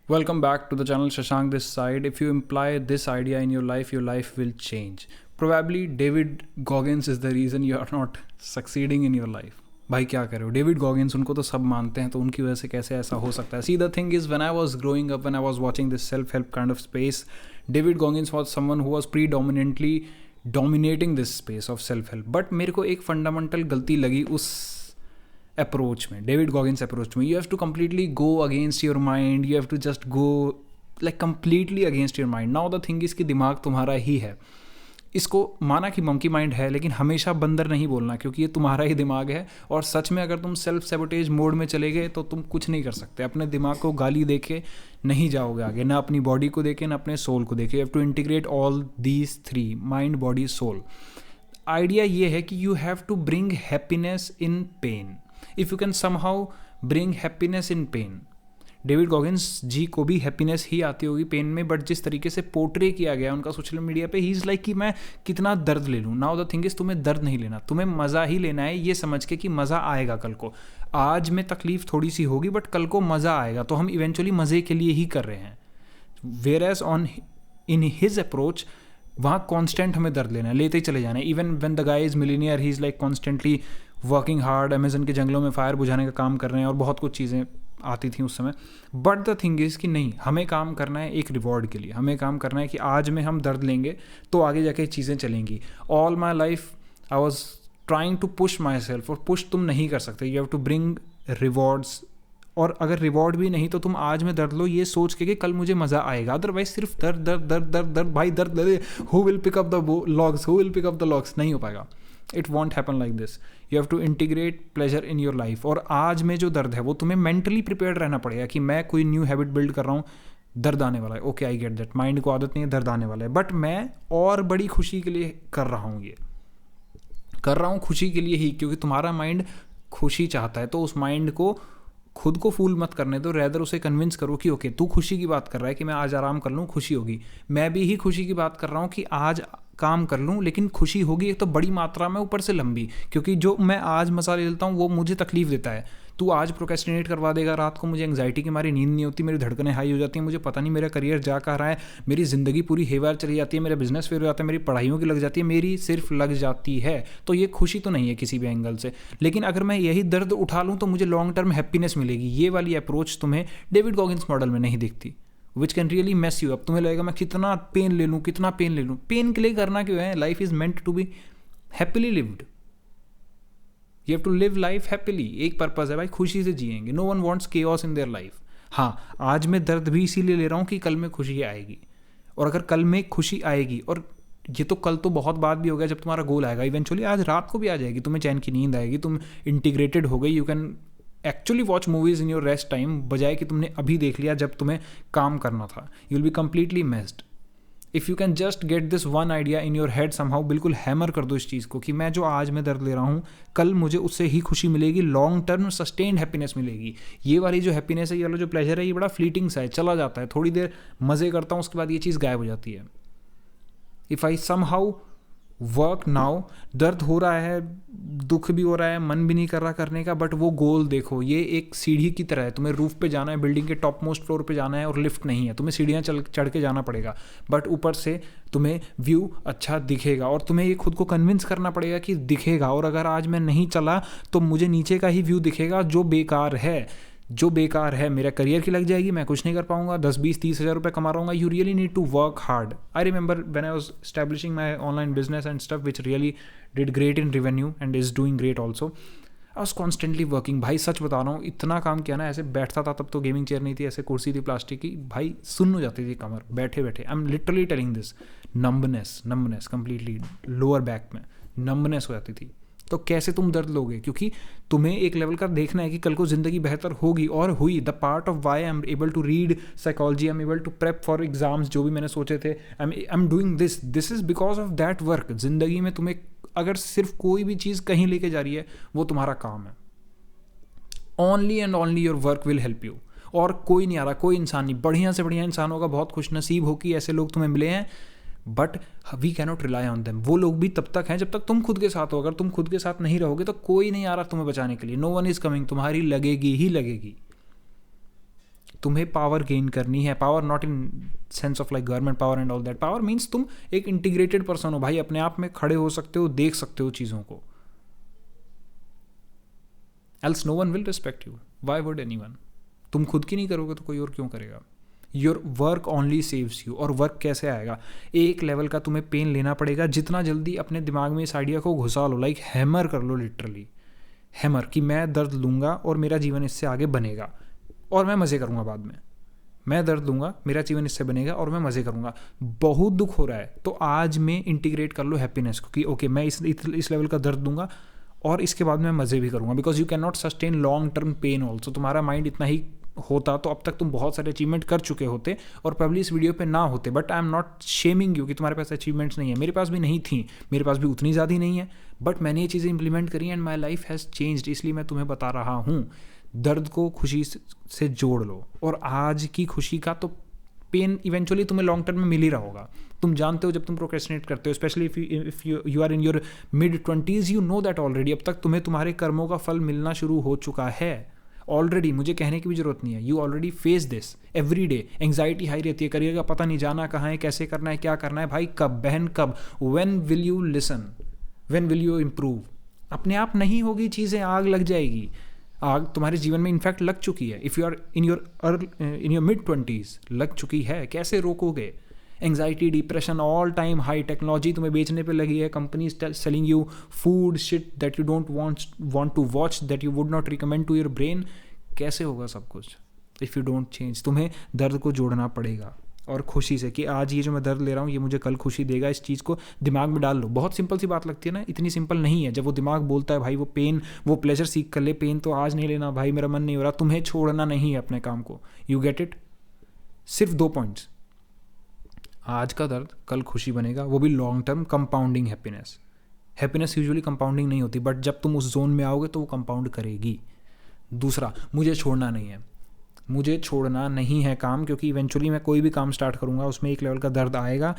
Welcome back to the channel Shashank this side. If you imply this idea in your life will change. Probably David Goggins is the reason you are not succeeding in your life. भाई क्या कर रहे हो? David Goggins, उनको तो सब मानते हैं, तो उनकी वजह से कैसे ऐसा हो सकता है? See the thing is, when I was growing up, when I was watching this self help kind of space, David Goggins was someone who was predominantly dominating this space of self help. But मेरे को एक fundamental गलती लगी उस approach में, David Goggins approach में. You have to completely go against your mind, you have to just go like completely against your mind. Now the thing इसकी दिमाग तुम्हारा ही है. इसको माना कि मंकी माइंड है, लेकिन हमेशा बंदर नहीं बोलना, क्योंकि ये तुम्हारा ही दिमाग है. और सच में अगर तुम सेल्फ सेबोटेज मोड में चले गए तो तुम कुछ नहीं कर सकते. अपने दिमाग को गाली देके नहीं जाओगे आगे, ना अपनी बॉडी को देके, ना अपने सोल को देके. You have to integrate all these three, mind, body, soul. Idea ये है कि you have to bring happiness in pain. If you can somehow bring happiness in pain. David Goggins ji को भी हैप्पीनेस ही आती होगी पेन में, बट जिस तरीके से पोर्ट्रे किया गया उनका सोशल मीडिया पे, ही इज़ लाइक कि मैं कितना दर्द ले लूँ. नाउ द थिंग इज़, तुम्हें दर्द नहीं लेना, तुम्हें मज़ा ही लेना है, ये समझ के कि मज़ा आएगा कल को. आज में तकलीफ थोड़ी सी होगी, बट कल को मज़ा आएगा. तो हम इवेंचुअली मज़े के लिए ही कर रहे हैं. Whereas on in his approach, वहाँ कॉन्स्टेंट हमें दर्द लेना है, लेते ही चले जाना है. Even when the guy is millionaire, he is like constantly working hard, Amazon के जंगलों में फायर बुझाने का काम कर रहे हैं, और बहुत कुछ चीज़ें आती थी उस समय. बट द थिंग इज़ कि नहीं, हमें काम करना है एक रिवॉर्ड के लिए. हमें काम करना है कि आज में हम दर्द लेंगे तो आगे जाके चीज़ें चलेंगी. All my life I was trying to push myself, और पुश तुम नहीं कर सकते. You have to bring rewards. और अगर रिवॉर्ड भी नहीं तो तुम आज में दर्द लो, ये सोच के कि कल मुझे मज़ा आएगा. अदरवाइज सिर्फ दर्द दर्द दर्द दर्द दर्द, भाई दर्द दर्द, who will pick up the logs, who will pick up the logs, नहीं हो पाएगा. It won't happen like this. You have to integrate pleasure in your life. और आज में जो दर्द है वो तुम्हें मेंटली प्रिपेयर्ड रहना पड़ेगा कि मैं कोई न्यू हैबिट बिल्ड कर रहा हूँ, दर्द आने वाला है. Okay, I get that. Mind को आदत नहीं है, दर्द आने वाला है, बट मैं और बड़ी खुशी के लिए कर रहा हूँ. ये कर रहा हूँ खुशी के लिए ही, क्योंकि तुम्हारा माइंड खुशी चाहता है. तो उस माइंड को खुद को फूल मत करने दो, रेदर उसे कन्विंस करो कि ओके, तू खुशी की बात कर रहा है कि मैं आज आराम कर लूँ, खुशी होगी. मैं भी ही खुशी की बात कर रहा हूँ कि आज काम कर लूँ, लेकिन खुशी होगी एक तो बड़ी मात्रा में, ऊपर से लंबी. क्योंकि जो मैं आज मसा ले लेता हूँ वो मुझे तकलीफ देता है. तू आज प्रोक्रेस्टिनेट करवा देगा, रात को मुझे एंग्जाइटी की मारी नींद नहीं होती, मेरी धड़कनें हाई हो जाती हैं, मुझे पता नहीं मेरा करियर जा कहाँ रहा है, मेरी ज़िंदगी पूरी हेवार चली जाती है, मेरा बिजनेस फेल हो जाता है, मेरी पढ़ाइयों की लग जाती है, मेरी सिर्फ लग जाती है. तो ये खुशी तो नहीं है किसी भी एंगल से. लेकिन अगर मैं यही दर्द उठा लूँ तो मुझे लॉन्ग टर्म हैप्पीनेस मिलेगी. ये वाली अप्रोच तुम्हें डेविड गॉगिन्स मॉडल में नहीं दिखती, which can really mess you up. तुम्हें लगेगा मैं कितना पेन ले लूँ, कितना पेन ले लूँ. पेन के लिए करना क्यों है? Life is meant to be happily lived. You have to live life happily. एक पर्पज़ है भाई, खुशी से जिएंगे. No one wants chaos in their life. हाँ, आज मैं दर्द भी इसीलिए ले रहा हूँ कि कल में खुशी आएगी. और अगर कल में खुशी आएगी, और ये तो कल तो बहुत बाद भी हो गया जब तुम्हारा गोल आएगा, इवेंचुअली आज रात को भी आ जाएगी, तुम्हें चैन की नींद आएगी, तुम इंटीग्रेटेड हो गई. You can actually watch movies in your rest time, बजाय कि तुमने अभी देख लिया जब तुम्हें काम करना था. You will be completely messed. If you can just get this one idea in your head somehow, बिल्कुल हैमर कर दो इस चीज़ को कि मैं जो आज में दर्द ले रहा हूँ, कल मुझे उससे ही खुशी मिलेगी, लॉन्ग टर्म सस्टेन्ड हैप्पीनेस मिलेगी. ये वाली जो हैप्पीनेस है, ये वाला जो प्लेजर है, ये बड़ा फ्लीटिंग सा है, चला जाता है. थोड़ी देर मज़े करता हूँ, उसके बाद ये चीज़ गायब हो जाती है. If I somehow work now, दर्द हो रहा है, दुख भी हो रहा है, मन भी नहीं कर रहा करने का, बट वो गोल देखो, ये एक सीढ़ी की तरह है. तुम्हें रूफ पे जाना है, बिल्डिंग के टॉप मोस्ट फ्लोर पे जाना है, और लिफ्ट नहीं है, तुम्हें सीढ़ियाँ चढ़ के जाना पड़ेगा. बट ऊपर से तुम्हें व्यू अच्छा दिखेगा, और तुम्हें ये खुद को कन्विंस करना पड़ेगा कि दिखेगा. और अगर आज मैं नहीं चला तो मुझे नीचे का ही व्यू दिखेगा, जो बेकार है. जो बेकार है मेरा करियर की लग जाएगी, मैं कुछ नहीं कर पाऊंगा, 10-20-30 हज़ार रुपये कमा रहा हूँ. You really need to work hard. I remember when I was establishing my online business and stuff which really did great in revenue and is doing great also. I was constantly working. भाई सच बता रहा हूँ, इतना काम किया ना, ऐसे बैठता था, तब तो गेमिंग चेयर नहीं थी, ऐसे कुर्सी थी प्लास्टिक की, भाई सुन्न हो जाती थी कमर बैठे बैठे. I am literally telling this. Numbness completely lower back में नंबनेस हो जाती थी. तो कैसे तुम दर्द लोगे? क्योंकि तुम्हें एक लेवल का देखना है कि कल को ज़िंदगी बेहतर होगी, और हुई. The part of why I am able to read psychology, I am able to prep for exams, जो भी मैंने सोचे थे, I am doing this is because of that work. ज़िंदगी में तुम्हें अगर सिर्फ कोई भी चीज़ कहीं लेके जा रही है, वो तुम्हारा काम है. Only and only your work will help you. और कोई नहीं आ रहा, कोई इंसान नहीं. बढ़िया से बढ़िया इंसान होगा, बहुत खुश नसीब हो कि ऐसे लोग तुम्हें मिले हैं, but we cannot rely on them. वो लोग भी तब तक हैं जब तक तुम खुद के साथ हो. अगर तुम खुद के साथ नहीं रहोगे तो कोई नहीं आ रहा तुम्हें बचाने के लिए. No one is coming. तुम्हारी लगेगी ही लगेगी. तुम्हें पावर गेन करनी है, power not in sense of like government power and all that, power means तुम एक इंटीग्रेटेड पर्सन हो भाई, अपने आप में खड़े हो सकते हो, देख सकते हो चीज़ों को। Else no one will respect you, why would anyone? तुम खुद की नहीं करोगे तो कोई और क्यों करेगा? Your work only saves you. और वर्क कैसे आएगा? एक लेवल का तुम्हें पेन लेना पड़ेगा, जितना जल्दी अपने दिमाग में इस आइडिया को घुसा लो, लाइक हैमर कर लो, लिटरली हैमर, कि मैं दर्द लूँगा और मेरा जीवन इससे आगे बनेगा और मैं मज़े करूँगा बाद में। मैं दर्द लूँगा, मेरा जीवन इससे बनेगा और मैं मज़े करूँगा। बहुत दुख हो रहा है तो आज में इंटीग्रेट कर लो हैप्पीनेस को, कि ओके मैं इस लेवल का दर्द दूंगा और इसके बाद मैं मज़े भी करूँगा, because you can not sustain long term pain also. तुम्हारा माइंड इतना ही होता तो अब तक तुम बहुत सारे अचीवमेंट कर चुके होते और प्रॉब्ली इस वीडियो पे ना होते। But I am not shaming you कि तुम्हारे पास अचीवमेंट्स नहीं है, मेरे पास भी नहीं थी, मेरे पास भी उतनी ज़्यादा नहीं है, बट मैंने ये चीज़ें इंप्लीमेंट करी and my life has changed. इसलिए मैं तुम्हें बता रहा हूँ, दर्द को खुशी से जोड़ लो, और आज की खुशी का तो पेन इवेंचुअली तुम्हें लॉन्ग टर्म में मिल ही रहा होगा। तुम जानते हो जब तुम प्रोक्रेस्टिनेट करते हो, specially if you are in your mid-20s, you know that already, अब तक तुम्हें तुम्हारे कर्मों का फल मिलना शुरू हो चुका है ऑलरेडी। मुझे कहने की भी जरूरत नहीं है, you already face this every day. Anxiety high रहती है, करियर का पता नहीं, जाना कहाँ है, कैसे करना है, क्या करना है, भाई कब, बहन कब, when will you listen, when will you improve? अपने आप नहीं होगी चीज़ें, आग लग जाएगी। आग तुम्हारे जीवन में इनफैक्ट लग चुकी है, if you are in your mid-20s लग चुकी है, कैसे रोकोगे? Anxiety, depression, all time high, technology तुम्हें बेचने पे लगी है, companies selling you food shit that you don't want to watch, that you would not recommend to your brain. कैसे होगा सब कुछ इफ़ यू डोंट चेंज? तुम्हें दर्द को जोड़ना पड़ेगा और खुशी से, कि आज ये जो मैं दर्द ले रहा हूँ ये मुझे कल खुशी देगा। इस चीज़ को दिमाग में डाल लो। बहुत सिंपल सी बात लगती है ना, इतनी सिंपल नहीं है। जब वो दिमाग बोलता है भाई वो पेन, वो प्लेजर सीख कर ले, पेन तो आज नहीं लेना भाई, मेरा मन नहीं हो रहा, तुम्हें छोड़ना नहीं है अपने काम को। You get it? सिर्फ 2 पॉइंट्स, आज का दर्द कल खुशी बनेगा, वो भी long term compounding happiness. Happiness usually compounding नहीं होती, बट जब तुम उस जोन में आओगे तो वो कंपाउंड करेगी। दूसरा, मुझे छोड़ना नहीं है, मुझे छोड़ना नहीं है काम, क्योंकि इवेंचुअली मैं कोई भी काम स्टार्ट करूँगा उसमें एक लेवल का दर्द आएगा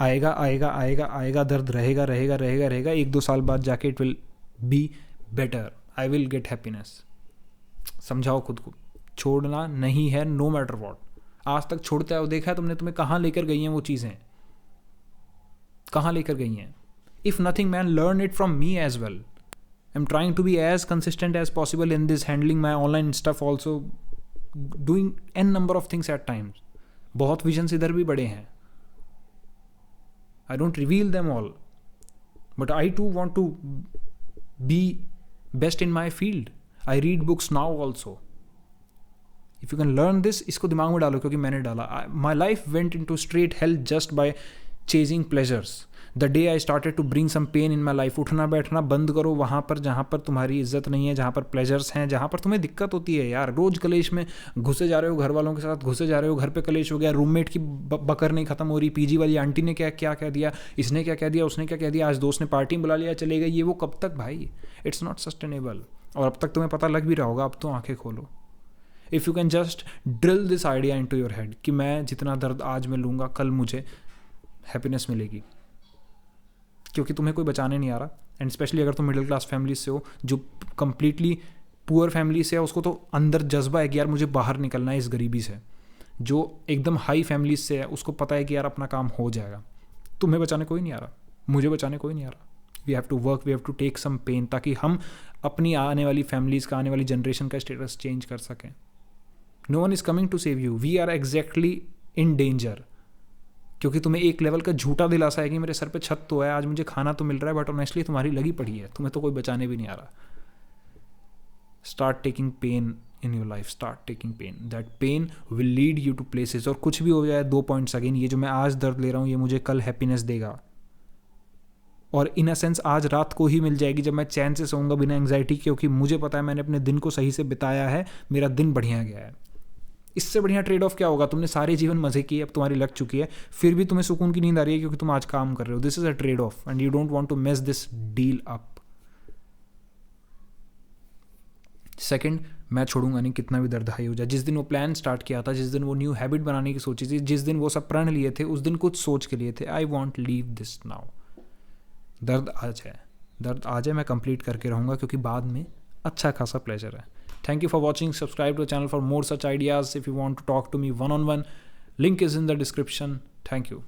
आएगा आएगा आएगा आएगा, दर्द रहेगा रहेगा रहेगा रहेगा। 1-2 साल बाद जाके it will be better, I will get happiness. समझाओ खुद को, छोड़ना नहीं है नो मैटर वॉट। आज तक छोड़ते हो, देखा है तुमने, तुम्हें कहाँ लेकर गई हैं वो चीज़ें, कहाँ लेकर गई हैं? If nothing man, learn it from me as well. I am trying to be as consistent as possible in this, handling my online stuff also, doing an number of things at times. बहुत visions इधर भी बड़े हैं, I don't reveal them all, but I too want to be best in my field. I read books now also. If you can learn this, इसको दिमाग में डालो, क्योंकि मैंने डाला। My life went in to straight health just by chasing pleasures. The day I started to bring some pain in my life. उठना बैठना बंद करो वहाँ पर जहाँ पर तुम्हारी इज्जत नहीं है, जहाँ पर प्लेजर्स हैं, जहाँ पर तुम्हें दिक्कत होती है। यार रोज कलेश में घुसे जा रहे हो, घर वालों के साथ घुसे जा रहे हो, घर पे कलेश हो गया, रूममेट की बकर नहीं खत्म हो रही, पीजी वाली आंटी ने क्या क्या कह दिया, इसने क्या कह दिया, उसने क्या कह दिया, आज दोस्त ने पार्टी में बुला लिया, चले गए, ये वो कब तक भाई? It's not sustainable. और अब तक तुम्हें पता लग भी रहा होगा, अब तो आंखें खोलो। If you can just drill this idea in to your head कि मैं जितना दर्द आज मैं लूँगा कल मुझे हैप्पीनेस मिलेगी, क्योंकि तुम्हें कोई बचाने नहीं आ रहा। एंड स्पेशली अगर तुम मिडिल क्लास फैमिली से हो, जो कंप्लीटली पुअर फैमिली से है, उसको तो अंदर जज्बा है कि यार मुझे बाहर निकलना है इस गरीबी से। जो एकदम हाई फैमिली से है उसको पता है कि यार अपना काम हो जाएगा। तुम्हें बचाने कोई नहीं आ रहा, मुझे बचाने कोई नहीं आ रहा। We have to work, we have to take some pain, ताकि हम अपनी आने वाली फैमिलीज़ का, आने वाली जनरेशन का स्टेटस चेंज कर सकें। No one is coming to save you, we are exactly in danger. क्योंकि तुम्हें एक लेवल का झूठा दिलासा है कि मेरे सर पे छत तो है, आज मुझे खाना तो मिल रहा है, बट ऑनेस्टली तुम्हारी लगी पड़ी है, तुम्हें तो कोई बचाने भी नहीं आ रहा। Start taking pain in your life, start taking pain, that pain will lead you to places. और कुछ भी हो जाए, 2 पॉइंट्स अगेन, ये जो मैं आज दर्द ले रहा हूँ ये मुझे कल हैप्पीनेस देगा। और इन अ सेंस आज रात को ही मिल जाएगी जब मैं चैन से सोऊंगा बिना एंग्जाइटी, क्योंकि मुझे पता है मैंने अपने दिन को सही से बिताया है, मेरा दिन बढ़िया गया है। इससे बढ़िया ट्रेड ऑफ क्या होगा? तुमने सारे जीवन मजे किए, अब तुम्हारी लग चुकी है, फिर भी तुम्हें सुकून की नींद आ रही है क्योंकि तुम आज काम कर रहे हो। This is a trade off and you don't want to mess this deal up. Second, मैं छोड़ूंगा नहीं कितना भी दर्द हाई हो जाए। जिस दिन वो प्लान स्टार्ट किया था, जिस दिन वो न्यू हैबिट बनाने की सोची थी, जिस दिन वो सब प्रण लिए थे, उस दिन कुछ सोच के लिए थे। I want leave this now. दर्द आज है, दर्द आज है, मैं कंप्लीट करके रहूँगा, क्योंकि बाद में अच्छा खासा प्लेजर है। Thank you for watching. Subscribe to the channel for more such ideas. If you want to talk to me one on one, link is in the description. Thank you.